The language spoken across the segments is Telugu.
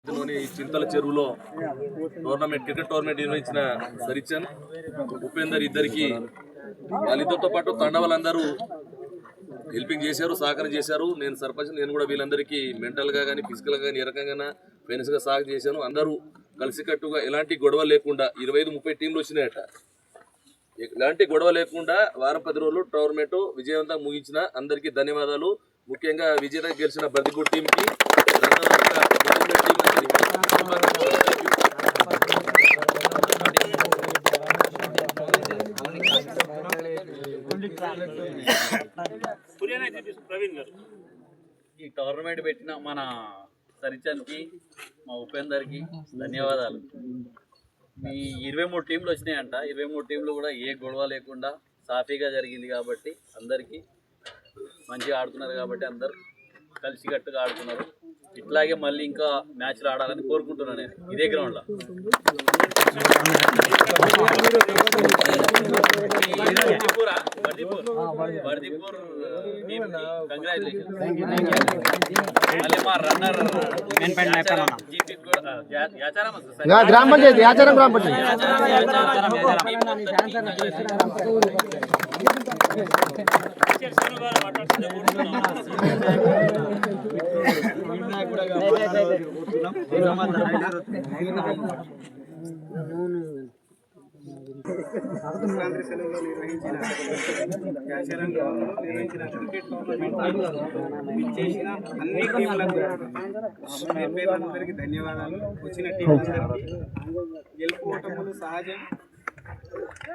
చింతల చెరువులో క్రికెట్ టోర్నమెంట్ నిర్వహించిన సరిచన్ ఉపేందర్ ఇద్దరికి వాళ్ళిద్దరితో పాటు తండవాళ్ళందరూ హెల్పింగ్ చేశారు, సహకారం చేశారు. నేను సర్పంచ్, నేను కూడా వీళ్ళందరికీ మెంటల్గా కానీ ఫిజికల్గా కానీ ఏ రకంగా ఫైనాన్స్గా సహాయం చేశాను. అందరూ కలిసికట్టుగా ఎలాంటి గొడవ లేకుండా 25-30 టీంలు వచ్చినాయట. ఎలాంటి గొడవ లేకుండా వారం 10 రోజులు టోర్నమెంట్ విజయవంతంగా ముగించిన అందరికీ ధన్యవాదాలు. ముఖ్యంగా విజేతగా గెలిచిన బర్దిపూర్ టీంకి, ఈ టోర్నమెంట్ పెట్టిన మన సరిచన్కి, మా ఉపేందర్కి ధన్యవాదాలు. మీ 23 టీంలు వచ్చినాయంట. 23 టీంలు కూడా ఏ గొడవ లేకుండా సాఫీగా జరిగింది కాబట్టి అందరికీ మంచిగా ఆడుతున్నారు కాబట్టి అందరు కలిసికట్టుగా ఆడుతున్నారు. ఇట్లాగే మళ్ళీ ఇంకా మ్యాచ్లు ఆడాలని కోరుకుంటున్నాను నేను ఇదే గ్రౌండ్లో. బర్దిపూర్ టీంకి కంగ్రాచులేషన్. మళ్ళీ మా రన్నర్ గ్రామ పంచాయతీ యాచారం గ్రామ పంచాయతీ సంక్రాంతి సెలవులో నిర్వహించిన క్రికెట్ టోర్నమెంట్ ఇచ్చేసిన అన్ని టీంలకు అందరికీ ధన్యవాదాలు. వచ్చిన టీంలందరికీ గెలుపు ఓటములు సహజం.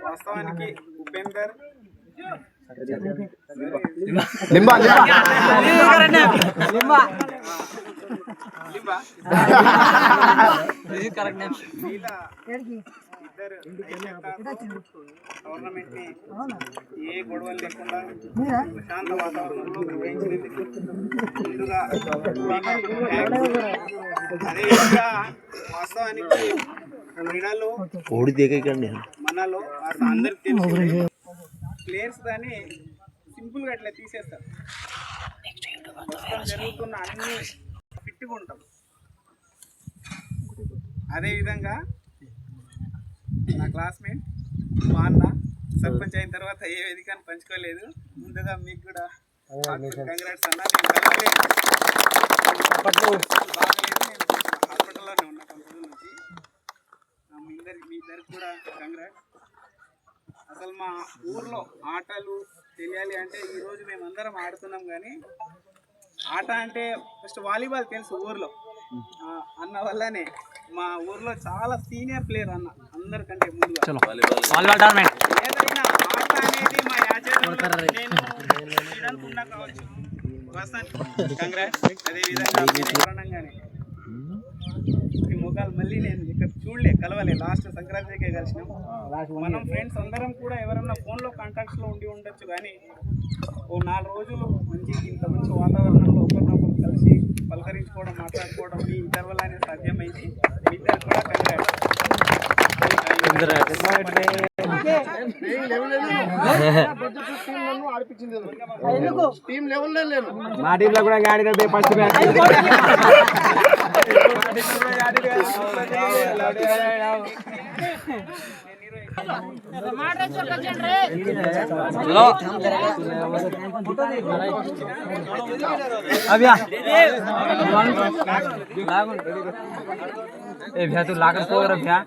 వాస్తవానికి ఉపేందర్ టోర్నమెంట్ ని ఏ గొడవలు లేకుండా ప్రశాంత వాతావరణంలో నిర్వహించినందుకు ముందుగా అదేవిధంగా వాస్తవానికి క్రీడలో మనలో అందరికి తెలిసి ప్లేయర్స్ దాన్ని సింపుల్ గా అట్లా తీసేస్తారు. జరుగుతున్న అన్ని ఫిట్గా ఉంటాం. అదేవిధంగా నా క్లాస్మేట్ మా అన్న సర్పంచ్ అయిన తర్వాత ఏ వేదికను పంచుకోలేదు. ముందుగా మీకు కూడా కంగ్రాట్స్ అన్న. నేను హాస్పిటల్లోనే ఉన్నా 10 రోజుల నుంచి. మీ ఇద్దరికి కూడా కంగ్రాట్స్. అసలు మా ఊర్లో ఆటలు తెలియాలి అంటే ఈరోజు మేమందరం ఆడుతున్నాం, కానీ ఆట అంటే ఫస్ట్ వాలీబాల్ తెలుసు ఊర్లో. అన్న వల్లనే మా ఊర్లో చాలా సీనియర్ ప్లేయర్ అన్న అందరికంటే ముందుగా. ఏదైనా ఆట అనేది మా యాచర్యంలో నేను ఉన్నా కావచ్చు. కంగ్రాట్స్. అదేవిధంగా కారణంగానే ఈ ముఖాలు మళ్ళీ నేను ఇక్కడ కలవలే. లాస్ట్ సంక్రాంతికే కలిసినాం. మనం ఫ్రెండ్స్ అందరం కూడా ఎవరన్నా ఫోన్లో కాంటాక్ట్స్లో ఉండి ఉండొచ్చు, కానీ ఓ 4 రోజులు ఇంత మంచి వాతావరణంలో ఒకరినొకరు కలిసి పలకరించుకోవడం, మాట్లాడుకోవడం మీ ఇద్దరి వల్లనే సాధ్యమైంది. మీ ఇద్దరు కూడా కంగ్రాట్స్. మా టీంలో కూడా ఆడిన ఫస్ట్ మ్యాచ్ भैया तू लागत को भैया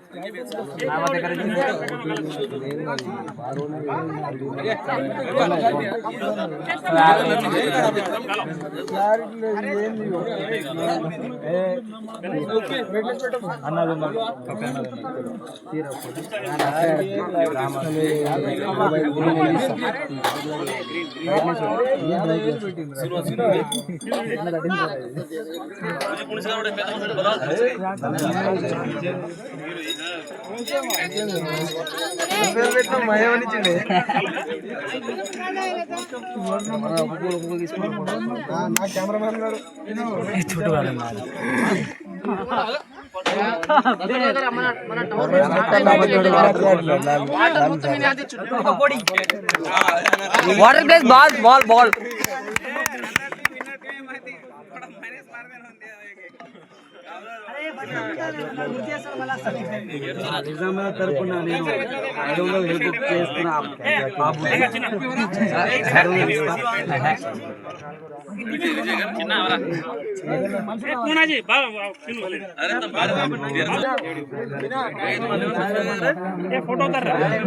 water place ball ball ball Nizamabad తరపున నేను 500 హెల్ప్ చేస్తున్నా బాబు చిన్న అవరా ఫోటో రాహుల్